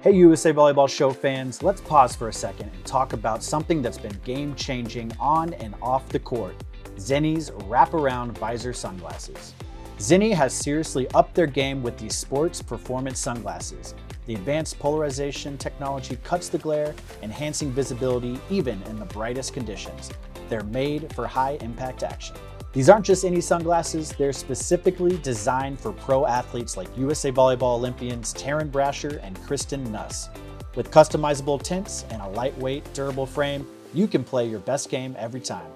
Hey USA Volleyball Show fans, let's pause for a second and talk about something that's been game-changing on and off the court, Zenni's wraparound visor sunglasses. Zenni has seriously upped their game with these sports performance sunglasses. The advanced polarization technology cuts the glare, enhancing visibility even in the brightest conditions. They're made for high-impact action. These aren't just any sunglasses, they're specifically designed for pro athletes like USA Volleyball Olympians Taryn Brasher and Kristen Nuss. With customizable tints and a lightweight, durable frame, you can play your best game every time.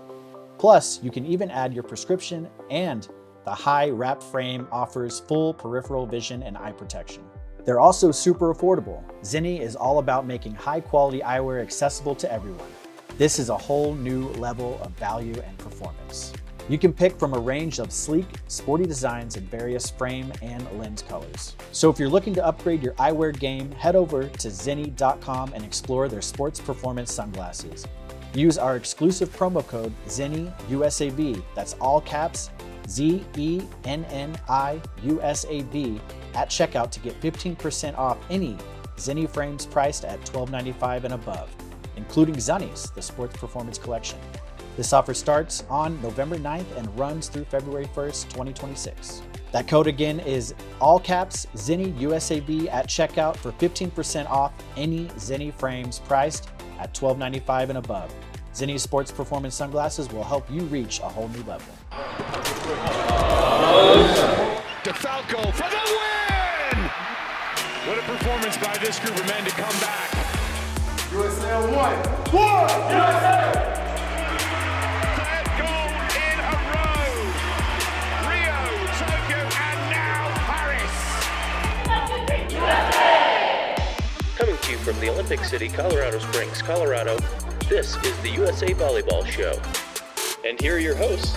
Plus, you can even add your prescription, and the high wrap frame offers full peripheral vision and eye protection. They're also super affordable. Zenni is all about making high-quality eyewear accessible to everyone. This is a whole new level of value and performance. You can pick from a range of sleek, sporty designs in various frame and lens colors. So if you're looking to upgrade your eyewear game, head over to zenni.com and explore their sports performance sunglasses. Use our exclusive promo code ZENNIUSAV, that's all caps, ZENNIUSAV, at checkout to get 15% off any Zenni frames priced at $12.95 and above, including Zenni's, the sports performance collection. This offer starts on November 9th and runs through February 1st, 2026. That code again is all caps ZENNIUSAV at checkout for 15% off any Zenni frames priced at $12.95 and above. Zenni sports performance sunglasses will help you reach a whole new level. DeFalco for the win! What a performance by this group of men to come back. USA on one. USA! Coming to you from the Olympic City, Colorado Springs, Colorado, this is the USA Volleyball Show. And here are your hosts,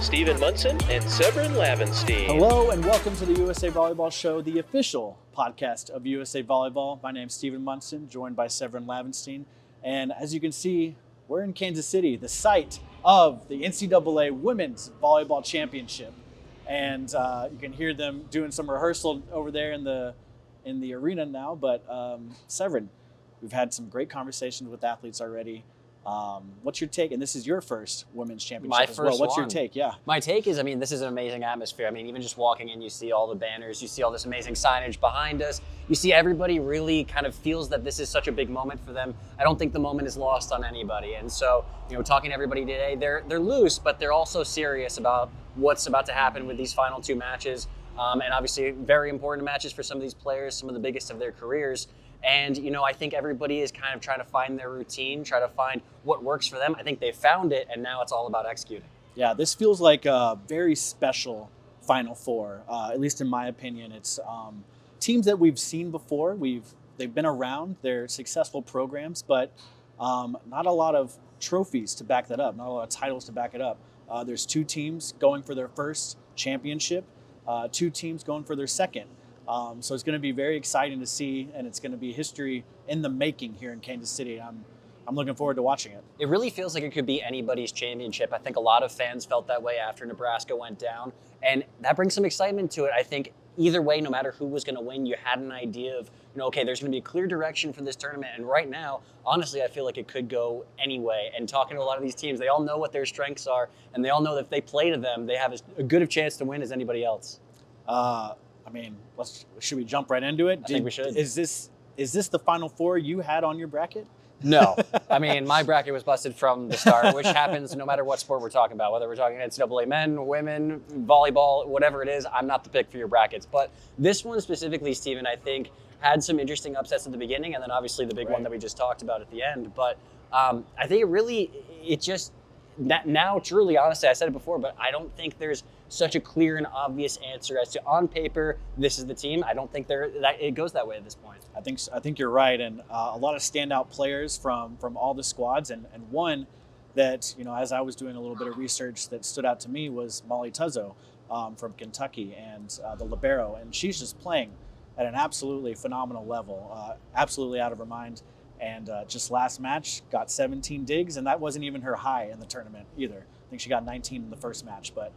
Steven Munson and Sevrin Lavenstein. Hello and welcome to the USA Volleyball Show, the official podcast of USA Volleyball. My name's Steven Munson, joined by Sevrin Lavenstein. And as you can see, we're in Kansas City, the site of the NCAA Women's Volleyball Championship. And you can hear them doing some rehearsal over there in the arena now. But Sevrin, we've had some great conversations with athletes already. What's your take? And this is your first women's championship as well. What's your take? Yeah. My take is, this is an amazing atmosphere. Even just walking in, you see all the banners, you see all this amazing signage behind us. You see everybody really kind of feels that this is such a big moment for them. I don't think the moment is lost on anybody. And so, talking to everybody today, they're loose, but they're also serious about what's about to happen with these final two matches. And obviously very important matches for some of these players, some of the biggest of their careers. And, I think everybody is kind of trying to find their routine, try to find what works for them. I think they found it, and now it's all about executing. Yeah, this feels like a very special Final Four, at least in my opinion. It's teams that we've seen before. They've been around, they're successful programs, but not a lot of trophies to back that up, not a lot of titles to back it up. There's two teams going for their first championship, two teams going for their second. So it's going to be very exciting to see, and it's going to be history in the making here in Kansas City. I'm looking forward to watching it. It really feels like it could be anybody's championship. I think a lot of fans felt that way after Nebraska went down, and that brings some excitement to it. I think either way, no matter who was going to win, you had an idea of, okay, there's going to be a clear direction for this tournament. And right now, honestly, I feel like it could go any way. And talking to a lot of these teams, they all know what their strengths are, and they all know that if they play to them, they have as good a chance to win as anybody else. Should we jump right into it? I think we should. Is this the Final Four you had on your bracket? No. My bracket was busted from the start, which happens no matter what sport we're talking about, whether we're talking NCAA men, women, volleyball, whatever it is. I'm not the pick for your brackets. But this one specifically, Steven, I think had some interesting upsets at the beginning, and then obviously the big one that we just talked about at the end. But I think now truly, honestly, I said it before, but I don't think there's such a clear and obvious answer as to on paper, this is the team. I don't think it goes that way at this point. I think you're right, and a lot of standout players from all the squads, and one that, as I was doing a little bit of research that stood out to me was Molly Tuozzo from Kentucky, and the libero, and she's just playing at an absolutely phenomenal level, absolutely out of her mind. And just last match, got 17 digs, and that wasn't even her high in the tournament either. I think she got 19 in the first match, but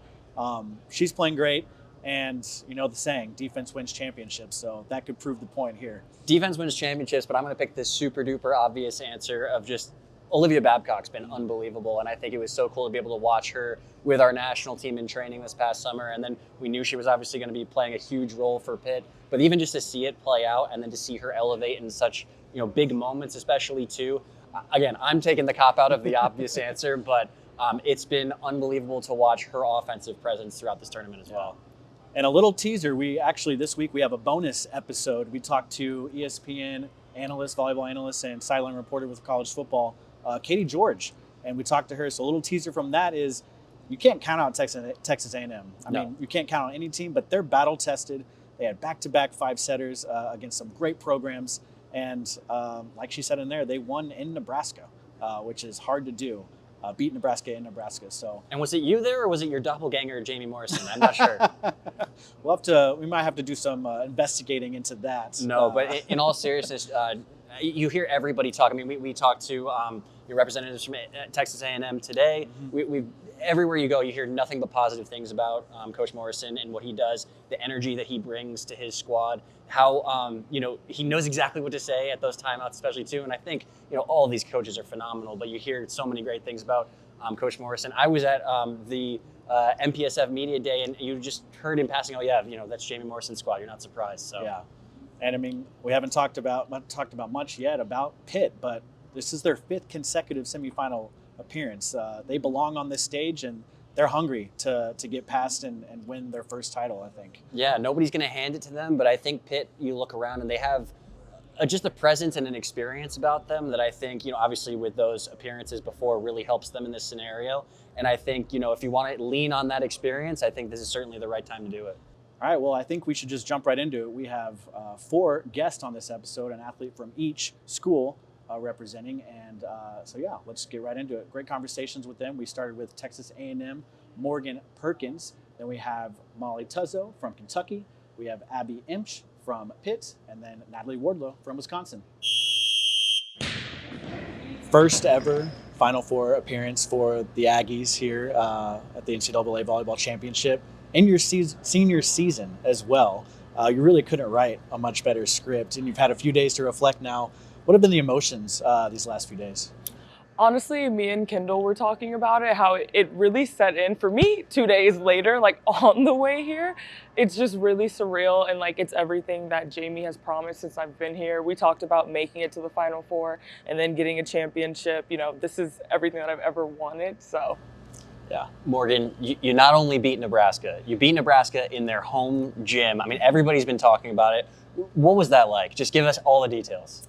she's playing great. And you know the saying, defense wins championships. So that could prove the point here. Defense wins championships, but I'm going to pick this super duper obvious answer of just Olivia Babcock's been unbelievable, and I think it was so cool to be able to watch her with our national team in training this past summer. And then we knew she was obviously going to be playing a huge role for Pitt, but even just to see it play out and then to see her elevate in such big moments, especially too. Again, I'm taking the cop out of the obvious answer, but it's been unbelievable to watch her offensive presence throughout this tournament as well. And a little teaser, this week we have a bonus episode. We talked to ESPN analyst, volleyball analyst, and sideline reporter with college football, Katie George. And we talked to her. So a little teaser from that is you can't count out Texas A&M. I mean, you can't count on any team, but they're battle tested. They had back-to-back five-setters against some great programs. And like she said in there, they won in Nebraska, which is hard to do. Beat Nebraska in Nebraska. So. And was it you there, or was it your doppelganger, Jamie Morrison? I'm not sure. We might have to do some investigating into that. No, but in all seriousness, you hear everybody talk. I mean, we talked to your representatives from Texas A&M today. Mm-hmm. Everywhere you go, you hear nothing but positive things about Coach Morrison and what he does, the energy that he brings to his squad, how he knows exactly what to say at those timeouts, especially too. And I think all of these coaches are phenomenal, but you hear so many great things about Coach Morrison. I was at the MPSF Media Day, and you just heard him passing. Oh yeah, that's Jamie Morrison's squad. You're not surprised. So yeah, and I mean we haven't talked about much yet about Pitt, but this is their 5th consecutive semifinal appearance. They belong on this stage, and they're hungry to get past and win their first title, I think. Yeah, nobody's going to hand it to them, but I think Pitt, you look around and they have just a presence and an experience about them that I think, obviously with those appearances before really helps them in this scenario. And I think, if you want to lean on that experience, I think this is certainly the right time to do it. All right, well, I think we should just jump right into it. We have 4 guests on this episode, an athlete from each school representing, and let's get right into it. Great conversations with them. We started with Texas A&M, Morgan Perkins. Then we have Molly Tuozzo from Kentucky. We have Abbey Emch from Pitt, and then Natalie Wardlow from Wisconsin. First ever Final Four appearance for the Aggies here at the NCAA Volleyball Championship in your senior season as well. You really couldn't write a much better script, and you've had a few days to reflect now. What have been the emotions these last few days? Honestly, me and Kendall were talking about it, how it really set in for me 2 days later, like on the way here. It's just really surreal, and like it's everything that Jamie has promised since I've been here. We talked about making it to the Final Four and then getting a championship. This is everything that I've ever wanted, so. Yeah. Morgan, you not only beat Nebraska, you beat Nebraska in their home gym. I mean, everybody's been talking about it. What was that like? Just give us all the details.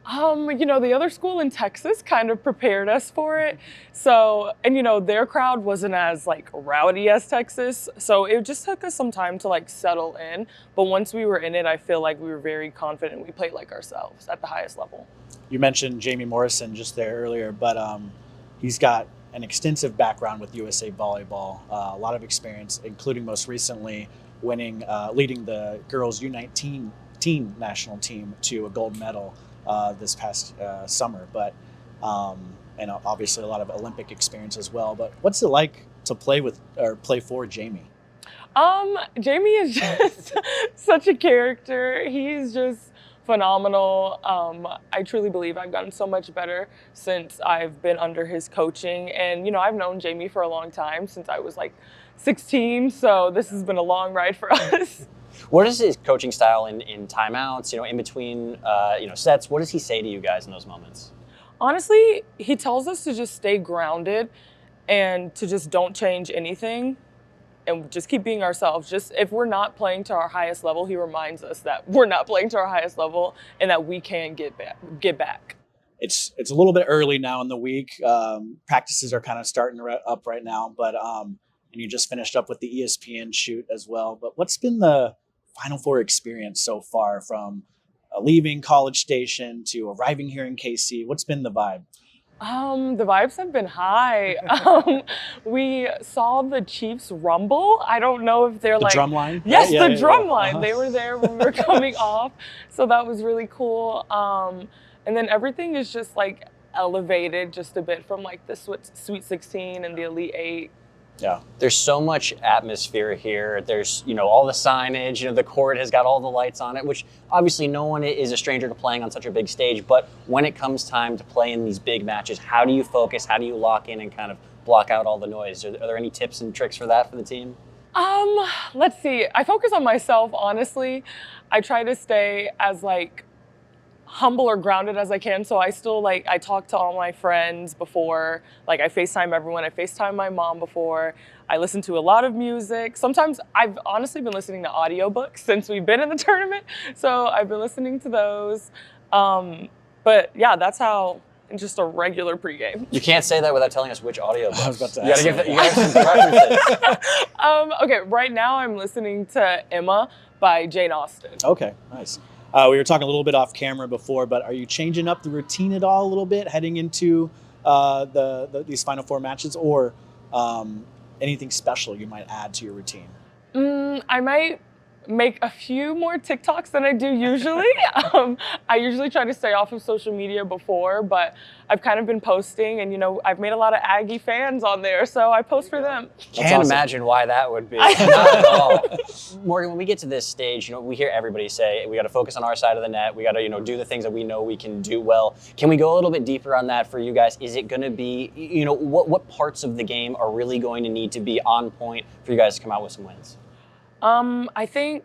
The other school in Texas kind of prepared us for it. So, and their crowd wasn't as like rowdy as Texas. So it just took us some time to like settle in. But once we were in it, I feel like we were very confident. We played like ourselves at the highest level. You mentioned Jamie Morrison just there earlier, but he's got an extensive background with USA Volleyball, a lot of experience, including most recently leading the girls U19 teen national team to a gold medal this past summer, but and obviously a lot of Olympic experience as well. But what's it like to play for Jamie? Jamie is just such a character. He's just phenomenal. I truly believe I've gotten so much better since I've been under his coaching, and I've known Jamie for a long time, since I was like 16. So this has been a long ride for us. What is his coaching style in timeouts, in between, sets? What does he say to you guys in those moments? Honestly, he tells us to just stay grounded and to just don't change anything and just keep being ourselves. Just if we're not playing to our highest level, he reminds us that we're not playing to our highest level and that we can get back. It's a little bit early now in the week. Practices are kind of starting up right now, but and you just finished up with the ESPN shoot as well. But what's been the Final Four experience so far, from leaving College Station to arriving here in KC? What's been the vibe? The vibes have been high. We saw the Chiefs rumble. I don't know if they're the drum line? Yes, yeah, the drum line. Uh-huh. They were there when we were coming off. So that was really cool. And then everything is just like elevated just a bit from like the Sweet 16 and the Elite 8. Yeah. There's so much atmosphere here. There's, all the signage, the court has got all the lights on it, which obviously no one is a stranger to playing on such a big stage. But when it comes time to play in these big matches, how do you focus? How do you lock in and kind of block out all the noise? Are there any tips and tricks for that for the team? Let's see. I focus on myself, honestly. I try to stay as humble or grounded as I can. So I still I talk to all my friends before, I FaceTime everyone. I FaceTime my mom before. I listen to a lot of music. Sometimes I've honestly been listening to audiobooks since we've been in the tournament. So I've been listening to those. But yeah, that's how, just a regular pregame. You can't say that without telling us which audiobooks. I was about to You ask. gotta give some references. Okay, right now I'm listening to Emma by Jane Austen. Okay, nice. We were talking a little bit off camera before, but are you changing up the routine at all a little bit heading into these Final Four matches, or anything special you might add to your routine? I might make a few more TikToks than I do usually. I usually try to stay off of social media before, but I've kind of been posting, and I've made a lot of Aggie fans on there, so I post for them. Can't awesome. imagine why that would be. Not at all. Morgan, when we get to this stage, we hear everybody say we got to focus on our side of the net. We got to, do the things that we know we can do well. Can we go a little bit deeper on that for you guys? Is it going to be, what parts of the game are really going to need to be on point for you guys to come out with some wins? I think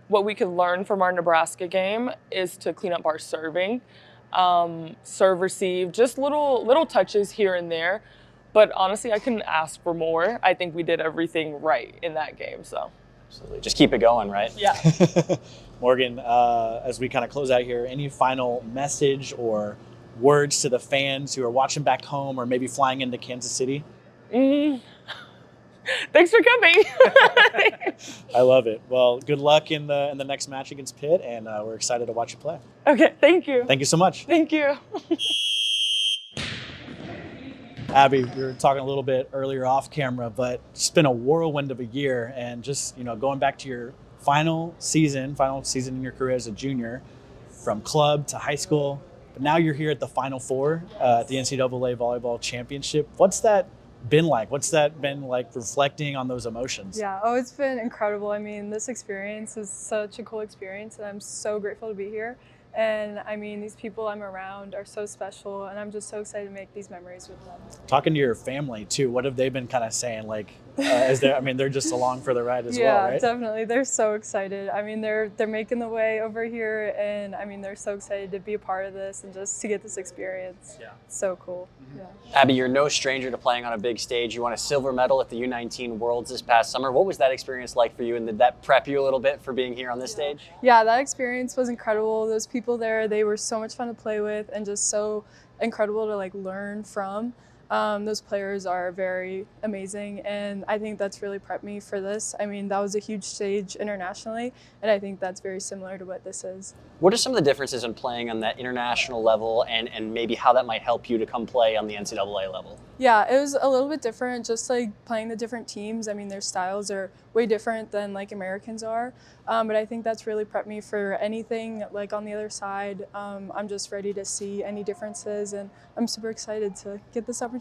what we could learn from our Nebraska game is to clean up our serving, serve, receive, just little touches here and there. But honestly, I couldn't ask for more. I think we did everything right in that game. So, absolutely, just keep it going, right? Yeah. Morgan, as we kind of close out here, any final message or words to the fans who are watching back home or maybe flying into Kansas City? Thanks for coming. I love it. Well, good luck in the next match against Pitt, and we're excited to watch you play. Okay, thank you. Thank you so much. Thank you. Abby, we were talking a little bit earlier off camera, but it's been a whirlwind of a year, and just going back to your final season in your career as a junior, from club to high school, but now you're here at the Final Four at the NCAA Volleyball Championship. What's that been like? What's that been like, reflecting on those emotions? Yeah, it's been incredible. I mean, this experience is such a cool experience, and I'm so grateful to be here. And I mean, these people I'm around are so special, and I'm just so excited to make these memories with them. Talking to your family too, what have they been kind of saying? They're just along for the ride as well, right? Yeah, definitely. They're so excited. I mean, they're making the way over here, and I mean, they're so excited to be a part of this and just to get this experience. Yeah. It's so cool. Mm-hmm. Yeah. Abby, you're no stranger to playing on a big stage. You won a silver medal at the U19 Worlds this past summer. What was that experience like for you, and did that prep you a little bit for being here on this stage? Yeah, that experience was incredible. Those people there, they were so much fun to play with and just so incredible to learn from. Those players are very amazing, and I think that's really prepped me for this. I mean, that was a huge stage internationally, and I think that's very similar to what this is. What are some of the differences in playing on that international level, and maybe how that might help you to come play on the NCAA level? Yeah, it was a little bit different, just playing the different teams. I mean, their styles are way different than Americans are, but I think that's really prepped me for anything on the other side. I'm just ready to see any differences, and I'm super excited to get this opportunity.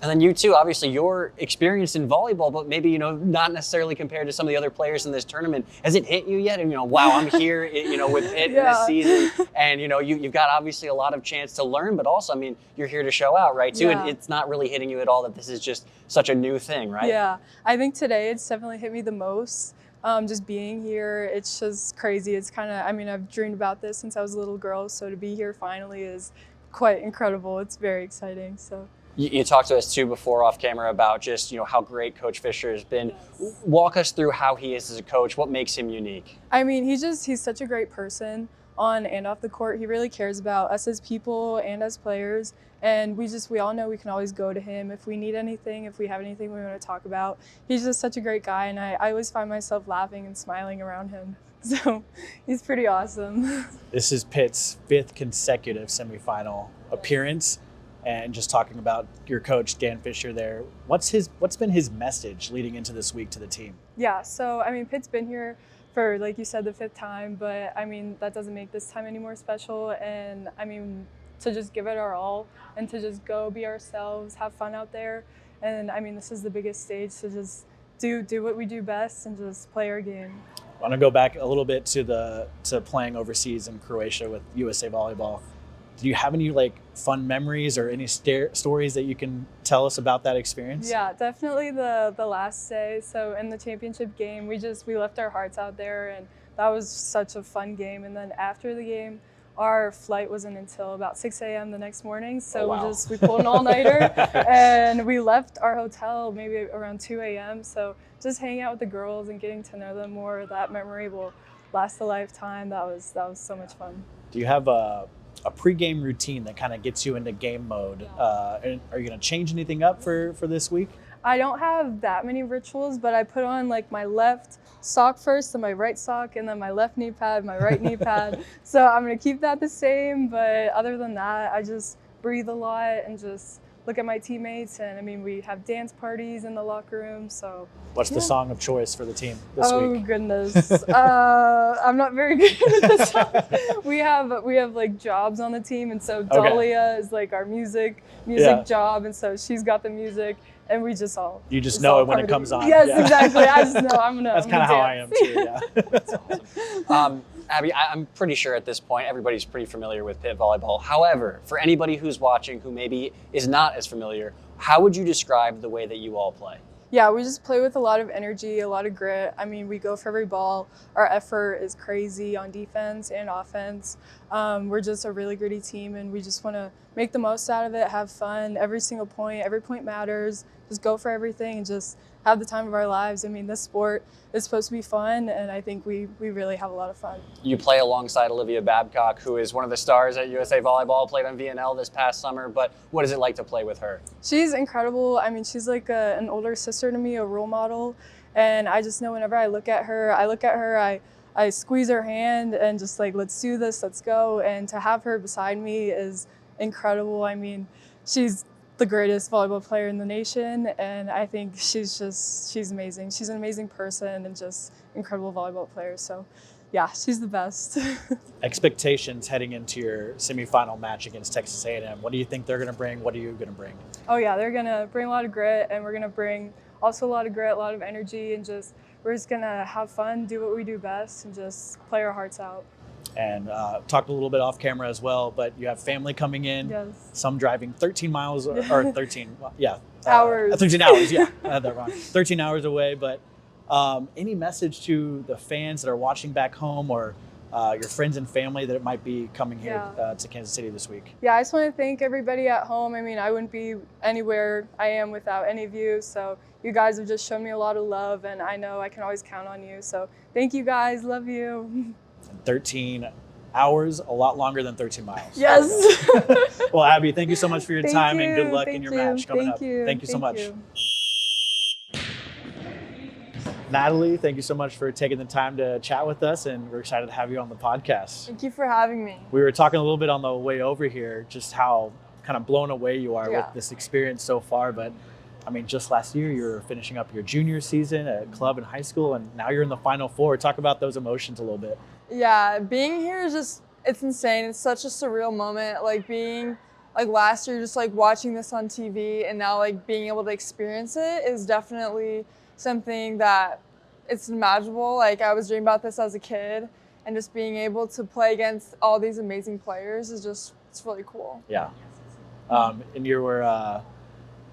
And then you too, obviously you're experienced in volleyball, but maybe, not necessarily compared to some of the other players in this tournament. Has it hit you yet? And, wow, I'm here, with Pitt in this season, and, you've got obviously a lot of chance to learn, but also, I mean, you're here to show out, right, too? Yeah. And it's not really hitting you at all that this is just such a new thing, right? Yeah, I think today it's definitely hit me the most. Just being here, it's just crazy. It's I've dreamed about this since I was a little girl, so to be here finally is quite incredible. It's very exciting. So. You talked to us too before off camera about just, how great Coach Fisher has been. Yes. Walk us through how he is as a coach. What makes him unique? I mean, he's such a great person on and off the court. He really cares about us as people and as players. And we all know we can always go to him if we need anything, if we have anything we want to talk about. He's just such a great guy, and I always find myself laughing and smiling around him. So he's pretty awesome. This is Pitt's 5th consecutive semifinal appearance, and just talking about your coach, Dan Fisher there. What's been his message leading into this week to the team? Yeah, so I mean, Pitt's been here for, like you said, the 5th time, but I mean, that doesn't make this time any more special. And I mean, to just give it our all and to just go be ourselves, have fun out there, And I mean, this is the biggest stage, so just do what we do best and just play our game. I want to go back a little bit to playing overseas in Croatia with USA Volleyball. Do you have any like fun memories or any stories that you can tell us about that experience? Yeah, definitely the last day. So in the championship game, we left our hearts out there, and that was such a fun game. And then after the game, our flight wasn't until about 6 a.m. the next morning. So wow. we pulled an all-nighter and we left our hotel maybe around 2 a.m. So just hanging out with the girls and getting to know them more, that memory will last a lifetime. That was so much fun. Do you have a pregame routine that kind of gets you into game mode? And are you going to change anything up for this week? I don't have that many rituals, but I put on like my left sock first, then my right sock, and then my left knee pad, my right knee pad. So I'm gonna keep that the same, but other than that, I just breathe a lot and just look at my teammates. And I mean, we have dance parties in the locker room, so. What's the song of choice for the team this week? Oh goodness, I'm not very good at this song. We have like jobs on the team, and so Dahlia is like our music job, and so she's got the music. And we just all. You just know it when it comes on. Yes, exactly. I just know That's kind of how I am too. Yeah. That's awesome. Abby, I'm pretty sure at this point everybody's pretty familiar with Pitt volleyball. However, for anybody who's watching who maybe is not as familiar, how would you describe the way that you all play? Yeah, we just play with a lot of energy, a lot of grit. I mean, we go for every ball. Our effort is crazy on defense and offense. We're just a really gritty team, and we just want to make the most out of it, have fun. Every point matters. Just go for everything and just have the time of our lives. I mean, this sport is supposed to be fun, and I think we really have a lot of fun. You play alongside Olivia Babcock, who is one of the stars at USA Volleyball, played on VNL this past summer, but what is it like to play with her? She's incredible. I mean, she's like an older sister to me, a role model, and I just know whenever I look at her, I squeeze her hand and just like, let's do this, let's go. And to have her beside me is incredible. I mean, she's the greatest volleyball player in the nation, and I think she's amazing. She's an amazing person and just incredible volleyball player. So yeah, she's the best. Expectations heading into your semifinal match against Texas A&M. What do you think they're going to bring? What are you going to bring? Oh yeah, they're going to bring a lot of grit, and we're going to bring also a lot of grit, a lot of energy, and we're just going to have fun, do what we do best, and just play our hearts out. And talked a little bit off camera as well, but you have family coming in, yes. Some driving 13 miles or 13, hours. 13 hours, yeah, I had that wrong. 13 hours away, but any message to the fans that are watching back home or your friends and family that might be coming here to Kansas City this week? Yeah, I just want to thank everybody at home. I mean, I wouldn't be anywhere I am without any of you, so you guys have just shown me a lot of love, and I know I can always count on you, so thank you guys, love you. 13 hours, a lot longer than 13 miles. Yes. Well, Abby, thank you so much for your time and good luck Thank in your you. match coming Thank up. you. Thank you so much. You. Natalie, thank you so much for taking the time to chat with us, and we're excited to have you on the podcast. Thank you for having me. We were talking a little bit on the way over here, just how kind of blown away you are with this experience so far, but I mean, just last year you were finishing up your junior season at club and high school, and now you're in the Final Four. Talk about those emotions a little bit. Yeah, being here is it's insane. It's such a surreal moment. Like being, like last year, just like watching this on TV, and now like being able to experience it is definitely something that it's unimaginable. Like I was dreaming about this as a kid, and just being able to play against all these amazing players is it's really cool. Yeah. And you were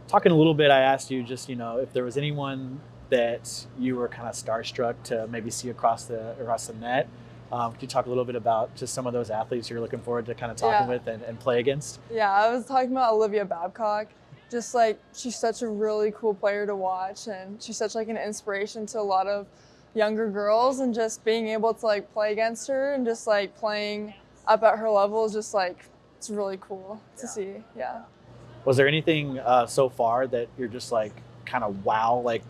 talking a little bit, I asked you just, if there was anyone that you were kind of starstruck to maybe see across the net. Could you talk a little bit about just some of those athletes you're looking forward to kind of talking with and play against? Yeah, I was talking about Olivia Babcock. Just like, she's such a really cool player to watch, and she's such like an inspiration to a lot of younger girls, and just being able to like play against her and just like playing up at her level is just like, it's really cool to see. Yeah. Was there anything so far that you're just like kind of wow, like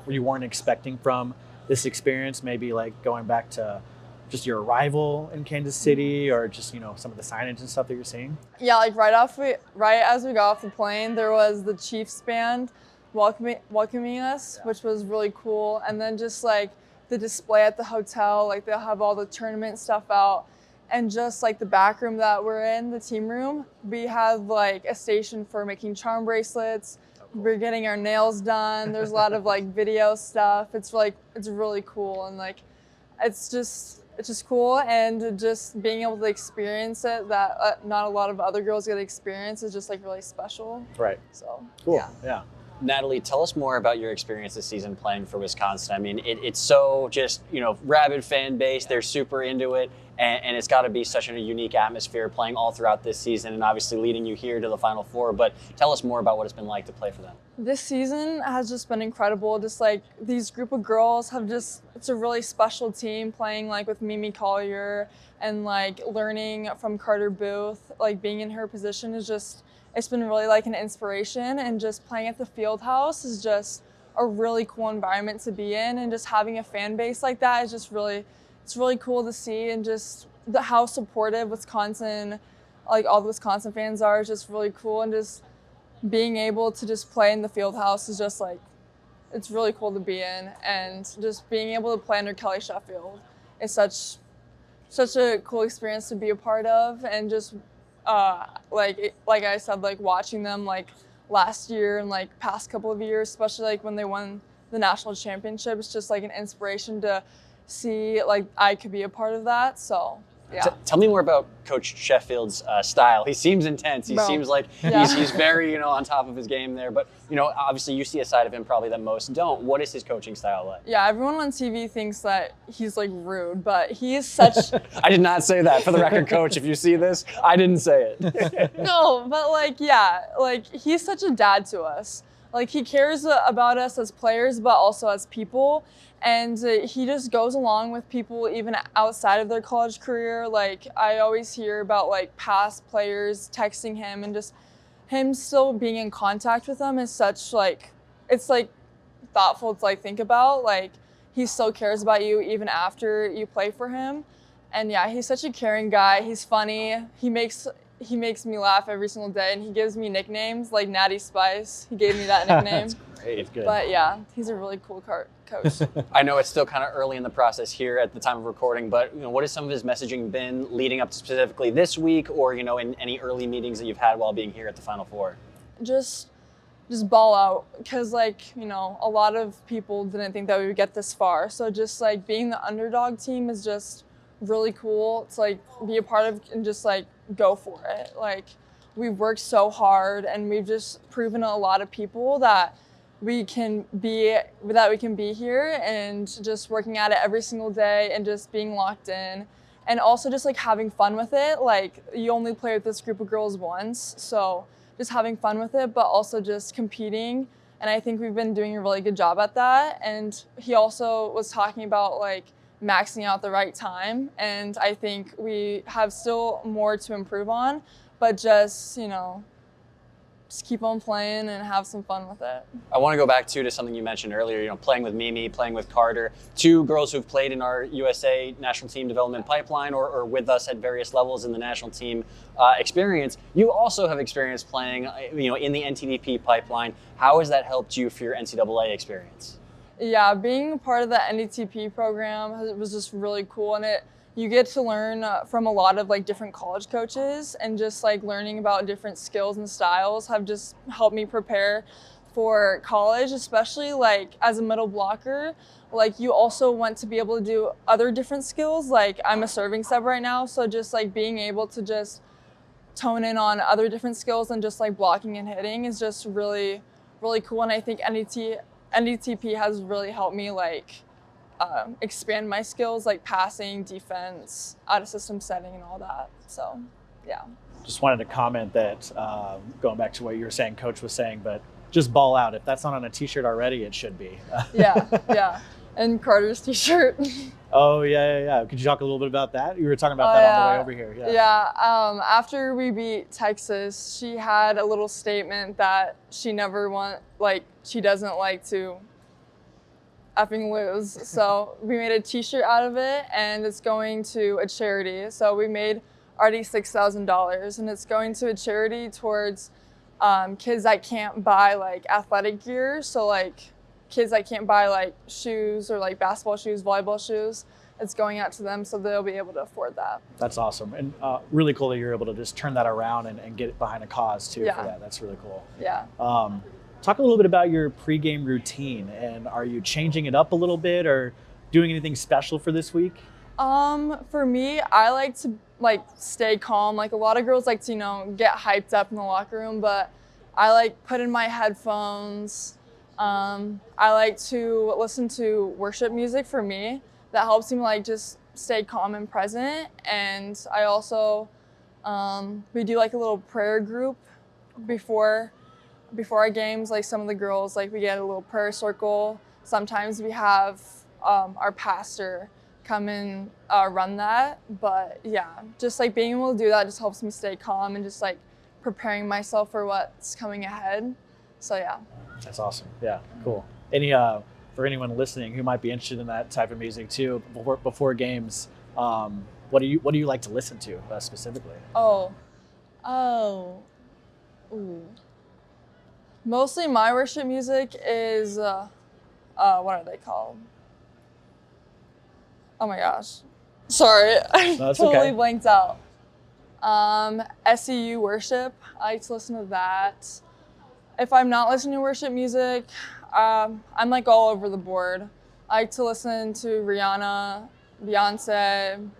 you weren't expecting from this experience? Maybe like going back to just your arrival in Kansas City, or just some of the signage and stuff that you're seeing? Yeah, like right as we got off the plane, there was the Chiefs band welcoming us, which was really cool. And then just like the display at the hotel, like they'll have all the tournament stuff out. And just like the back room that we're in, the team room, we had like a station for making charm bracelets, we're getting our nails done. There's a lot of like video stuff. It's really cool, and like it's just cool, and just being able to experience it that not a lot of other girls get to experience is just like really special. Right. So Cool. Yeah. Natalie, tell us more about your experience this season playing for Wisconsin. I mean, it's so just, rabid fan base. They're super into it. And it's got to be such a unique atmosphere playing all throughout this season and obviously leading you here to the Final Four. But tell us more about what it's been like to play for them. This season has just been incredible. Just like these group of girls it's a really special team playing like with Mimi Collier and like learning from Carter Booth, like being in her position it's been really like an inspiration, and just playing at the field house is just a really cool environment to be in, and just having a fan base like that is just it's really cool to see, and just how supportive Wisconsin, like all the Wisconsin fans are, is just really cool, and just being able to just play in the field house is just like, it's really cool to be in, and just being able to play under Kelly Sheffield is such a cool experience to be a part of, and just like I said, like watching them like last year and like past couple of years, especially like when they won the national championship, it's just like an inspiration to see like I could be a part of that. So yeah. Tell me more about Coach Sheffield's style. He seems intense. He seems like he's very on top of his game there. But obviously you see a side of him probably that most don't. What is his coaching style like? Yeah, everyone on TV thinks that he's like rude, but he is such. I did not say that, for the record, Coach. If you see this, I didn't say it. No, but like he's such a dad to us. Like he cares about us as players, but also as people. And he just goes along with people even outside of their college career. Like I always hear about like past players texting him, and just him still being in contact with them is such like, it's like thoughtful to like think about. Like he still cares about you even after you play for him. And yeah, he's such a caring guy. He's funny. He makes me laugh every single day, and he gives me nicknames like Natty Spice. He gave me that nickname. That's great. It's good. But yeah, he's a really cool coach. I know it's still kind of early in the process here at the time of recording, but what has some of his messaging been leading up to specifically this week, or in any early meetings that you've had while being here at the Final Four? Just ball out, because like a lot of people didn't think that we would get this far. So just like being the underdog team is just really cool to like be a part of, and just like go for it. Like we've worked so hard, and we've just proven to a lot of people that we can be here, and just working at it every single day, and just being locked in, and also just like having fun with it. Like you only play with this group of girls once, so just having fun with it, but also just competing. And I think we've been doing a really good job at that. And he also was talking about like maxing out the right time, and I think we have still more to improve on, but just just keep on playing and have some fun with it. I want to go back to something you mentioned earlier, playing with Mimi, playing with Carter, two girls who've played in our USA national team development pipeline, or with us at various levels in the national team experience. You also have experience playing in the NTDP pipeline. How has that helped you for your NCAA experience? Yeah, being a part of the NDTP program was just really cool, and you get to learn from a lot of like different college coaches, and just like learning about different skills and styles have just helped me prepare for college, especially like as a middle blocker. Like you also want to be able to do other different skills. Like I'm a serving sub right now, so just like being able to just tone in on other different skills than just like blocking and hitting is just really, really cool. And I think NDTP has really helped me like expand my skills, like passing, defense, out of system setting, and all that. So yeah. Just wanted to comment that going back to what you were saying, Coach was saying, but just ball out. If that's not on a t-shirt already, it should be. yeah. And Carter's t-shirt. Oh yeah. Could you talk a little bit about that? You were talking about that on the way over here. Yeah. After we beat Texas, she had a little statement that she doesn't like to effing lose. So we made a t-shirt out of it, and it's going to a charity. So we made already $6,000, and it's going to a charity towards kids that can't buy like athletic gear. So like kids that can't buy like shoes, or like basketball shoes, volleyball shoes. It's going out to them, so they'll be able to afford that. That's awesome, and really cool that you're able to just turn that around and get it behind a cause too for that. That's really cool. Yeah. Talk a little bit about your pregame routine, and are you changing it up a little bit or doing anything special for this week? For me, I like to stay calm. Like a lot of girls like to, get hyped up in the locker room, but I like put in my headphones. I like to listen to worship music for me. That helps me just stay calm and present. And I also, we do like a little prayer group before our games. Like some of the girls, we get a little prayer circle. Sometimes we have our pastor come and run that. But yeah, just being able to do that just helps me stay calm and just preparing myself for what's coming ahead. So yeah. That's awesome. Yeah, cool. For anyone listening who might be interested in that type of music too, before games, what do you like to listen to specifically? Mostly my worship music is what are they called? Oh my gosh, sorry, I totally blanked out. SEU worship. I like to listen to that. If I'm not listening to worship music, I'm all over the board. I like to listen to Rihanna, Beyonce.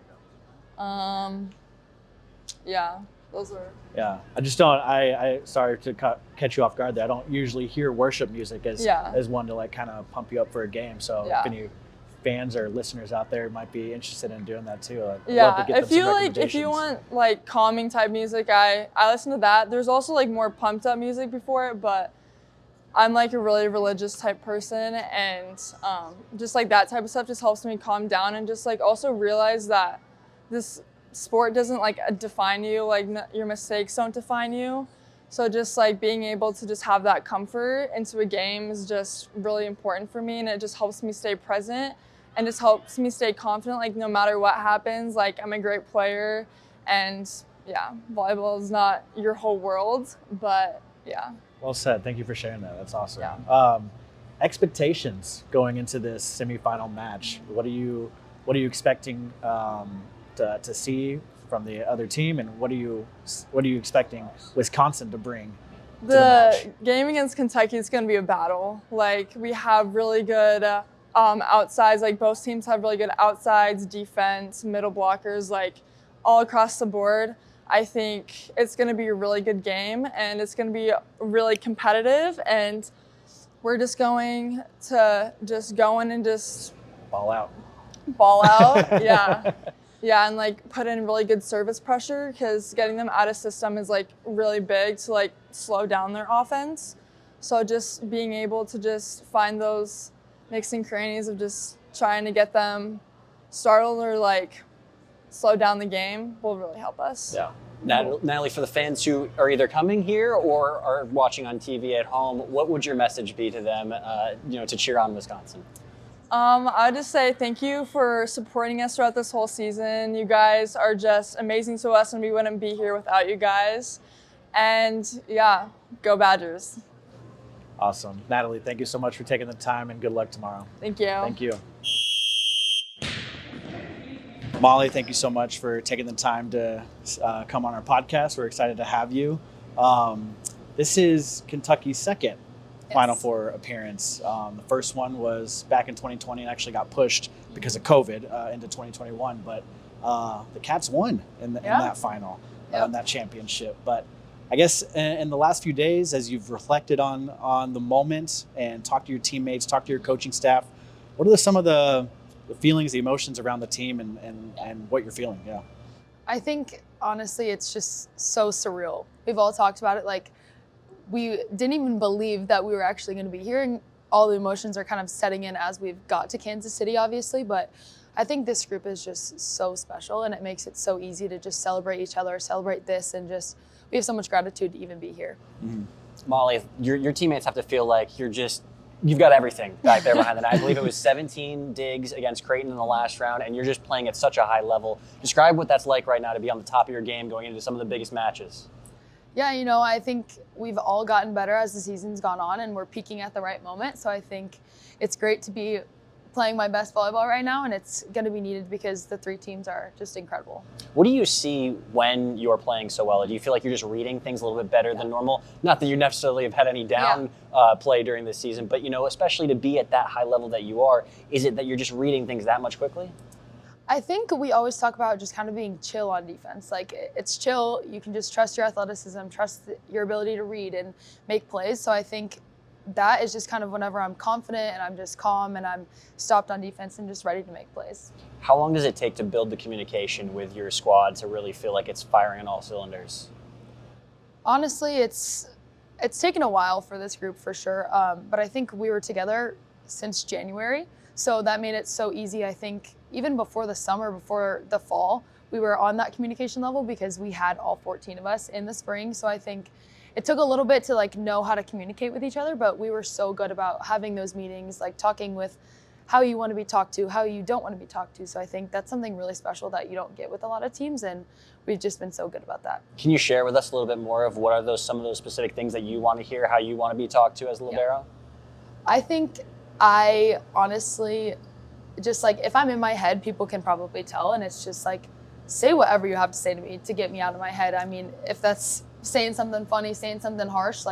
Yeah, those are. Yeah, I just don't. I sorry to catch you off guard there. I don't usually hear worship music as one to kind of pump you up for a game. So if any fans or listeners out there might be interested in doing that too, I'd love to get them some recommendations. If you want calming type music, I listen to that. There's also more pumped up music before it, but I'm a really religious type person, and just that type of stuff just helps me calm down and just also realize that this sport doesn't define you, your mistakes don't define you. So just being able to just have that comfort into a game is just really important for me, and it just helps me stay present and just helps me stay confident, no matter what happens, I'm a great player. And yeah, volleyball is not your whole world, but yeah. Well said. Thank you for sharing that. That's awesome. Yeah. Expectations going into this semifinal match. What are you expecting to see from the other team, and what are you expecting Wisconsin to bring to the match? Game against Kentucky is going to be a battle. We have really good outsides. Both teams have really good outsides, defense, middle blockers, all across the board. I think it's going to be a really good game, and it's going to be really competitive, and we're just going to go in and just ball out. Yeah. Yeah, and put in really good service pressure, because getting them out of system is really big to slow down their offense. So just being able to just find those mixing crannies of just trying to get them startled or slow down the game will really help us. Yeah. Natalie, for the fans who are either coming here or are watching on TV at home, what would your message be to them, to cheer on Wisconsin? I would just say thank you for supporting us throughout this whole season. You guys are just amazing to us, and we wouldn't be here without you guys. And yeah, go Badgers. Awesome. Natalie, thank you so much for taking the time, and good luck tomorrow. Thank you. Thank you. Molly, thank you so much for taking the time to come on our podcast. We're excited to have you. This is Kentucky's second Final Four appearance. The first one was back in 2020 and actually got pushed because of COVID into 2021. But the Cats won in that final, that championship. But I guess in the last few days, as you've reflected on the moment and talked to your teammates, talked to your coaching staff, what are some of the feelings, the emotions around the team and what you're feeling? Yeah. I think, honestly, it's just so surreal. We've all talked about it. We didn't even believe that we were actually going to be here, and all the emotions are kind of setting in as we've got to Kansas City, obviously. But I think this group is just so special, and it makes it so easy to just celebrate each other, celebrate this, and just we have so much gratitude to even be here. Mm-hmm. Molly, your teammates have to feel like you've got everything back there behind the net. I believe it was 17 digs against Creighton in the last round, and you're just playing at such a high level. Describe what that's like right now to be on the top of your game going into some of the biggest matches. Yeah, I think we've all gotten better as the season's gone on, and we're peaking at the right moment. So I think it's great to be playing my best volleyball right now, and it's going to be needed because the 3 teams are just incredible. What do you see when you're playing so well? Do you feel like you're just reading things a little bit better than normal? Not that you necessarily have had any down play during this season, but especially to be at that high level that you are, is it that you're just reading things that much quickly? I think we always talk about just kind of being chill on defense. Like, it's chill. You can just trust your athleticism, trust your ability to read and make plays. So I think that is just kind of whenever I'm confident and I'm just calm and I'm stopped on defense and just ready to make plays. How long does it take to build the communication with your squad to really feel like it's firing on all cylinders? Honestly, it's taken a while for this group for sure, but I think we were together since January, so that made it so easy. I think even before the summer, before the fall, we were on that communication level because we had all 14 of us in the spring, so I think it took a little bit to know how to communicate with each other, but we were so good about having those meetings, talking with how you want to be talked to, how you don't want to be talked to. So I think that's something really special that you don't get with a lot of teams, and we've just been so good about that. Can you share with us a little bit more of what are some of those specific things that you want to hear, how you want to be talked to as a libero? I think I honestly just if I'm in my head, people can probably tell, and it's just say whatever you have to say to me to get me out of my head. I mean, if that's saying something funny, saying something harsh,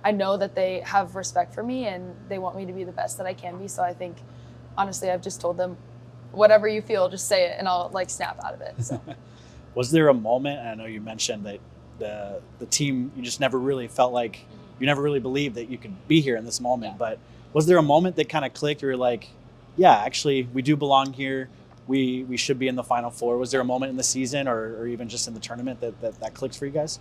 I know that they have respect for me and they want me to be the best that I can be. So I think, honestly, I've just told them, whatever you feel, just say it and I'll snap out of it. So. Was there a moment, I know you mentioned that the team, you just never really felt like, you never really believed that you could be here in this moment, but was there a moment that kind of clicked where you're like, yeah, actually, we do belong here. We should be in the Final Four. Was there a moment in the season or even just in the tournament that clicked for you guys?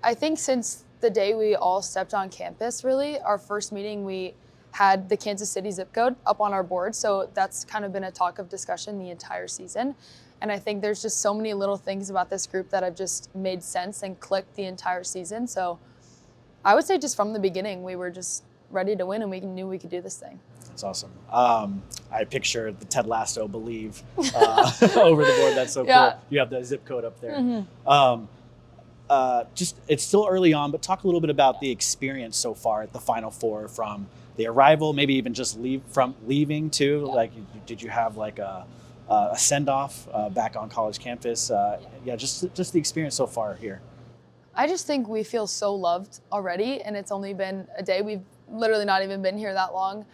I think since the day we all stepped on campus, really, our first meeting, we had the Kansas City zip code up on our board. So that's kind of been a talk of discussion the entire season. And I think there's just so many little things about this group that have just made sense and clicked the entire season. So I would say just from the beginning, we were just ready to win and we knew we could do this thing. That's awesome. I picture the Ted Lasso Believe over the board. That's so cool. You have the zip code up there. Mm-hmm. Just it's still early on, but talk a little bit about the experience so far at the Final Four, from the arrival, maybe even just leaving too. Did you have a send-off back on college campus? Just the experience so far here. I just think we feel so loved already, and it's only been a day. We've literally not even been here that long,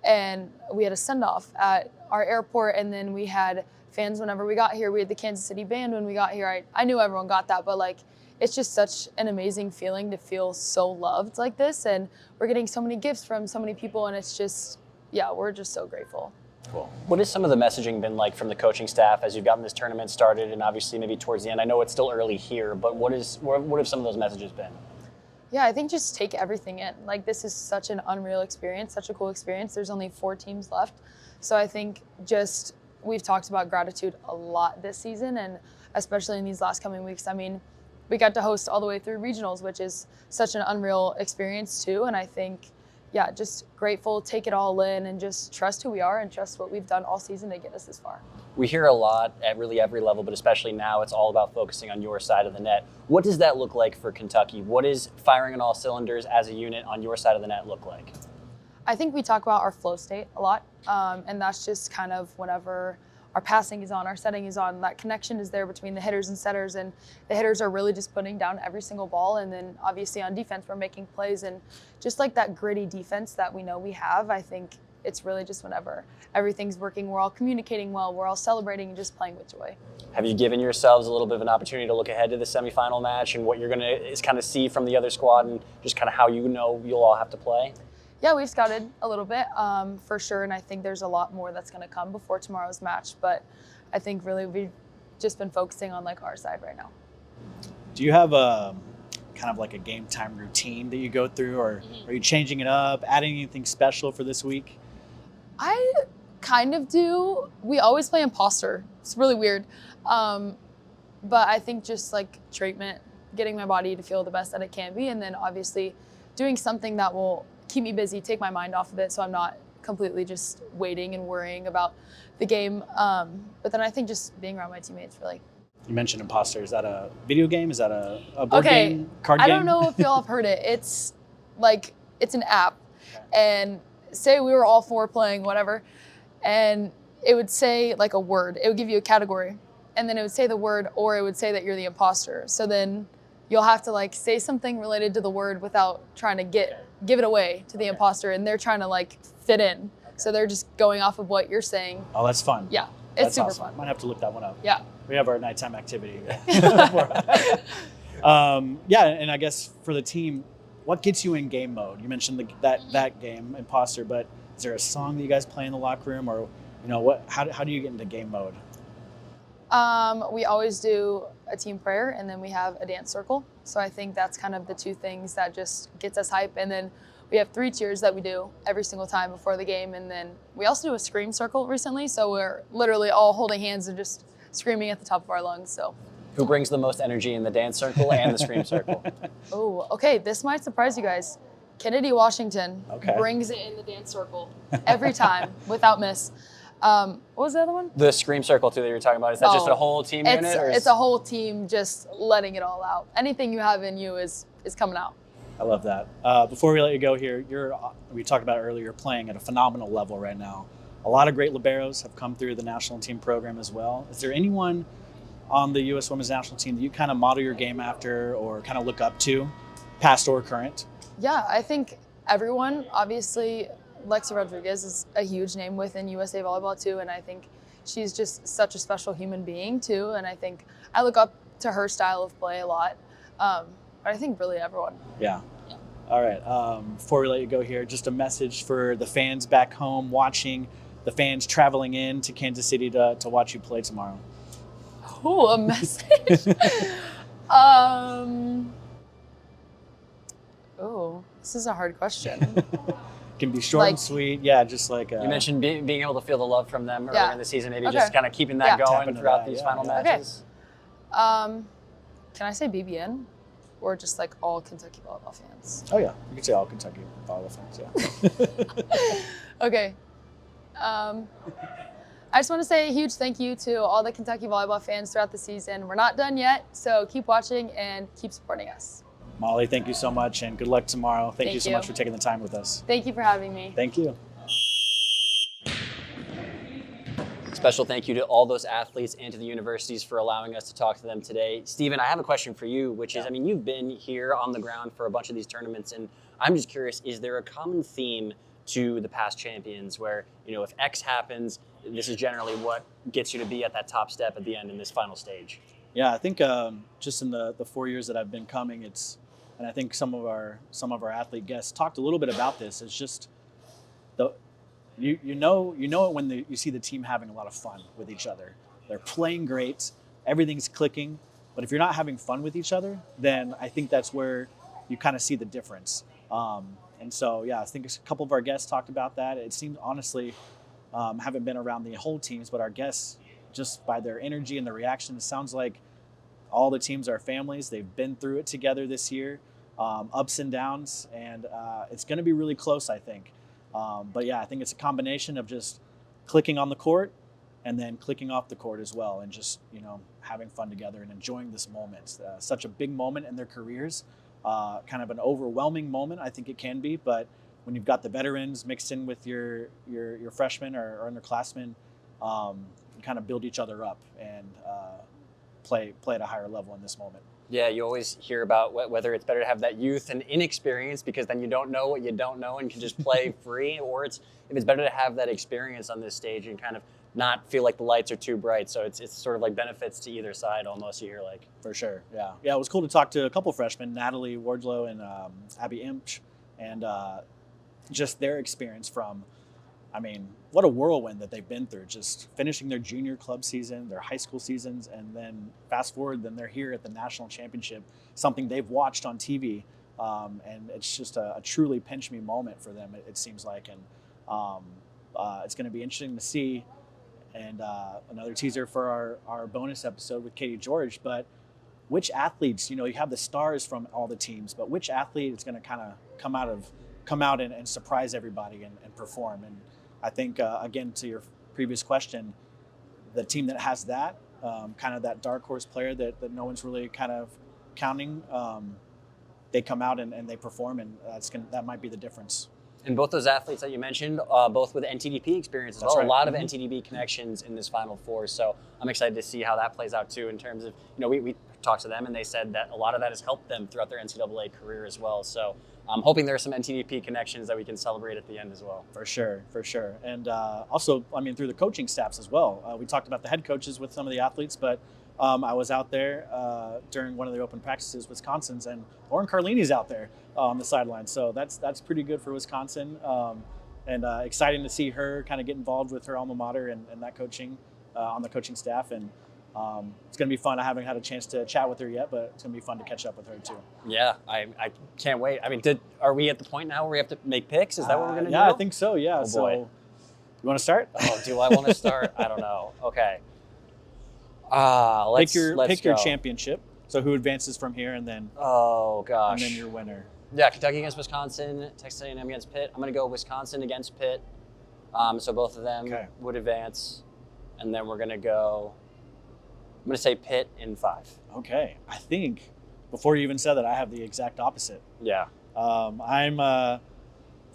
and we had a send-off at our airport, and then we had fans whenever we got here. We had the Kansas City band when we got here. I knew everyone got that, but it's just such an amazing feeling to feel so loved like this, and we're getting so many gifts from so many people, and it's just, we're just so grateful. Cool. What has some of the messaging been like from the coaching staff as you've gotten this tournament started, and obviously maybe towards the end? I know it's still early here, but what have some of those messages been? Yeah, I think just take everything in. This is such an unreal experience, such a cool experience. There's only 4 teams left. So I think we've talked about gratitude a lot this season, and especially in these last coming weeks. I mean, we got to host all the way through regionals, which is such an unreal experience too. And I think, just grateful, take it all in, and just trust who we are and trust what we've done all season to get us this far. We hear a lot at really every level, but especially now, it's all about focusing on your side of the net. What does that look like for Kentucky? What is firing on all cylinders as a unit on your side of the net look like? I think we talk about our flow state a lot, and that's just kind of whenever our passing is on, our setting is on, that connection is there between the hitters and setters, and the hitters are really just putting down every single ball, and then obviously on defense we're making plays, and just that gritty defense that we know we have. I think it's really just whenever everything's working, we're all communicating well, we're all celebrating and just playing with joy. Have you given yourselves a little bit of an opportunity to look ahead to the semifinal match and what you're going to kind of see from the other squad and just kind of how you'll all have to play? Yeah, we've scouted a little bit for sure, and I think there's a lot more that's going to come before tomorrow's match, but I think really we've just been focusing on our side right now. Do you have a kind of a game time routine that you go through, or are you changing it up, adding anything special for this week? I kind of do. We always play imposter. It's really weird. But I think just treatment, getting my body to feel the best that it can be, and then obviously doing something that will keep me busy, take my mind off of it so I'm not completely just waiting and worrying about the game. But then I think just being around my teammates really. You mentioned imposter. Is that a video game? Is that a board game, card game? I don't know if y'all have heard it. It's it's an app. And say we were all 4 playing whatever, and it would say like a word. It would give you a category, and then it would say the word, or it would say that you're the imposter. So then you'll have to like say something related to the word without trying to give it away to the imposter, and they're trying to like fit in. So they're just going off of what you're saying. Oh, that's fun. Yeah, That's it's super awesome. fun. Might have to look that one up. Yeah. We have our nighttime activity. Yeah, and I guess for the team, what gets you in game mode? You mentioned that game, Imposter, but is there a song that you guys play in the locker room, or how do you get into game mode? We always do a team prayer, and then we have a dance circle. So I think that's kind of the two things that just gets us hype. And then we have 3 cheers that we do every single time before the game. And then we also do a scream circle recently. So we're literally all holding hands and just screaming at the top of our lungs. So Who brings the most energy in the dance circle and the scream circle? oh, okay, this might surprise you guys. Kennedy Washington Okay. brings it in the dance circle every time without miss. What was the other one? The scream circle too that you were talking about, is that just a whole team unit? Or It's a whole team just letting it all out. Anything you have in you is coming out. I love that. Before we let you go here, we talked about it earlier, you're playing at a phenomenal level right now. A lot of great liberos have come through the national team program as well. Is there anyone on the U.S. women's national team that you kind of model your game after or kind of look up to, past or current? Yeah, I think everyone, obviously, Lexa Rodriguez is a huge name within USA Volleyball too, and I think she's just such a special human being too, and I think I look up to her style of play a lot. But I think really everyone. Yeah. All right. Before we let you go here, just a message for the fans back home watching, the fans traveling in to Kansas City to watch you play tomorrow. Ooh, a message. Oh, this is a hard question. Can be short and sweet. Yeah, just like you mentioned being able to feel the love from them earlier Yeah. in the season, maybe Okay. just kind of keeping that Yeah. going Tapping throughout into these that, final yeah. matches. Can I say BBN? Or just like all Kentucky volleyball fans? Oh yeah, you can say all Kentucky volleyball fans. Yeah. Okay. I just want to say a huge thank you to all the Kentucky volleyball fans throughout the season. We're not done yet, so keep watching and keep supporting us. Molly, thank you so much, and good luck tomorrow. Thank you so you. much for taking the time with us. Thank you for having me. Thank you. Special thank you to all those athletes and to the universities for allowing us to talk to them today. Steven, I have a question for you, which is, I mean, you've been here on the ground for a bunch of these tournaments, and I'm just curious, is there a common theme to the past champions where, if X happens, this is generally what gets you to be at that top step at the end in this final stage? Yeah, I think just in the 4 years that I've been coming, and I think some of our athlete guests talked a little bit about this. It's just you know it when you see the team having a lot of fun with each other. They're playing great, everything's clicking, but if you're not having fun with each other, then I think that's where you kind of see the difference. And so, yeah, I think a couple of our guests talked about that. It seemed, honestly, haven't been around the whole teams, but our guests, just by their energy and their reaction, it sounds like all the teams are families. They've been through it together this year, ups and downs, and it's going to be really close, I think. But yeah, I think it's a combination of just clicking on the court and then clicking off the court as well, and just having fun together and enjoying this moment. Such a big moment in their careers, kind of an overwhelming moment, I think it can be. But when you've got the veterans mixed in with your freshmen or underclassmen, you kind of build each other up and play at a higher level in this moment. Yeah, you always hear about whether it's better to have that youth and inexperience because then you don't know what you don't know and can just play free, or if it's better to have that experience on this stage and kind of not feel like the lights are too bright. So it's sort of like benefits to either side almost, you hear like. For sure, yeah. Yeah, it was cool to talk to a couple freshmen, Natalie Wardlow and Abbey Emch, and just their experience from, what a whirlwind that they've been through, just finishing their junior club season, their high school seasons, and then fast forward, then they're here at the national championship, something they've watched on TV. And it's just a truly pinch me moment for them, it seems like. And it's going to be interesting to see. And another teaser for our bonus episode with Katie George. But which athletes, you have the stars from all the teams, but which athlete is going to kind of come out and surprise everybody and perform? And I think, again, to your previous question, the team that has that, kind of that dark horse player that no one's really kind of counting, they come out and they perform, and that might be the difference. And both those athletes that you mentioned, both with NTDP experience as That's well. right. A lot of NTDP connections in this Final Four. So I'm excited to see how that plays out too in terms of, we talked to them and they said that a lot of that has helped them throughout their NCAA career as well. So I'm hoping there are some NTDP connections that we can celebrate at the end as well. For sure. And also, through the coaching staffs as well. We talked about the head coaches with some of the athletes, but I was out there during one of the open practices, Wisconsin's, and Lauren Carlini's out there on the sideline. So that's pretty good for Wisconsin. And exciting to see her kind of get involved with her alma mater and that coaching on the coaching staff. And it's going to be fun. I haven't had a chance to chat with her yet, but it's going to be fun to catch up with her too. Yeah, I can't wait. Are we at the point now where we have to make picks? Is that what we're going to do? Yeah, I think so. Yeah. Oh, so boy. you want to start? Oh, do I want to start? I don't know. Okay. Pick your go. championship. So who advances from here, and then Oh gosh. and then your winner. Yeah, Kentucky against Wisconsin, Texas A&M against Pitt. I'm going to go Wisconsin against Pitt. So both of them would advance. And then we're going to go, I'm going to say Pitt in 5. Okay. I think before you even said that, I have the exact opposite. Yeah. I'm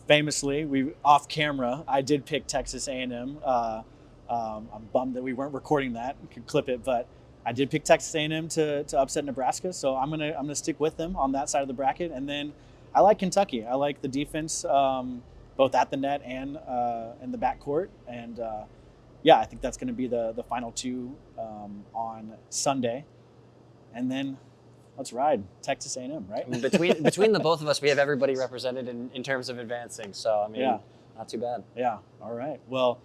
famously, off camera, I did pick Texas A&M. I'm bummed that we weren't recording that. We could clip it, but I did pick Texas A&M to upset Nebraska, so I'm gonna stick with them on that side of the bracket. And then I like Kentucky. I like the defense, both at the net and in the backcourt. And I think that's going to be the final two on Sunday. And then let's ride Texas A&M, right? Between the both of us, we have everybody represented in terms of advancing. So not too bad. Yeah. All right. Well,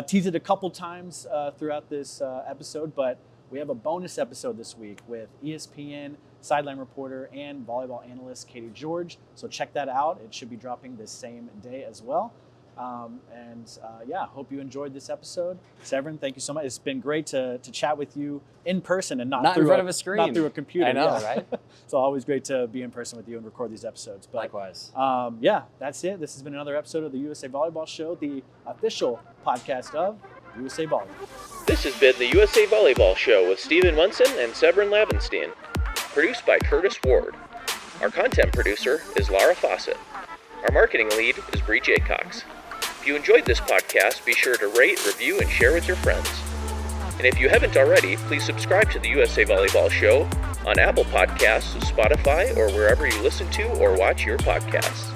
teased it a couple times throughout this episode, but we have a bonus episode this week with ESPN sideline reporter and volleyball analyst Katie George. So check that out. It should be dropping the same day as well. Hope you enjoyed this episode. Sevrin, thank you so much. It's been great to chat with you in person and not through in front of a screen. Not through a computer. I know, right? It's always great to be in person with you and record these episodes. But, likewise. That's it. This has been another episode of the USA Volleyball Show, the official podcast of USA Volleyball. This has been the USA Volleyball Show with Steven Munson and Sevrin Lavenstein. Produced by Curtis Ward. Our content producer is Laura Fawcett. Our marketing lead is Bree Jaycox. If you enjoyed this podcast, be sure to rate, review, and share with your friends. And if you haven't already, please subscribe to the USA Volleyball Show on Apple Podcasts, Spotify, or wherever you listen to or watch your podcasts.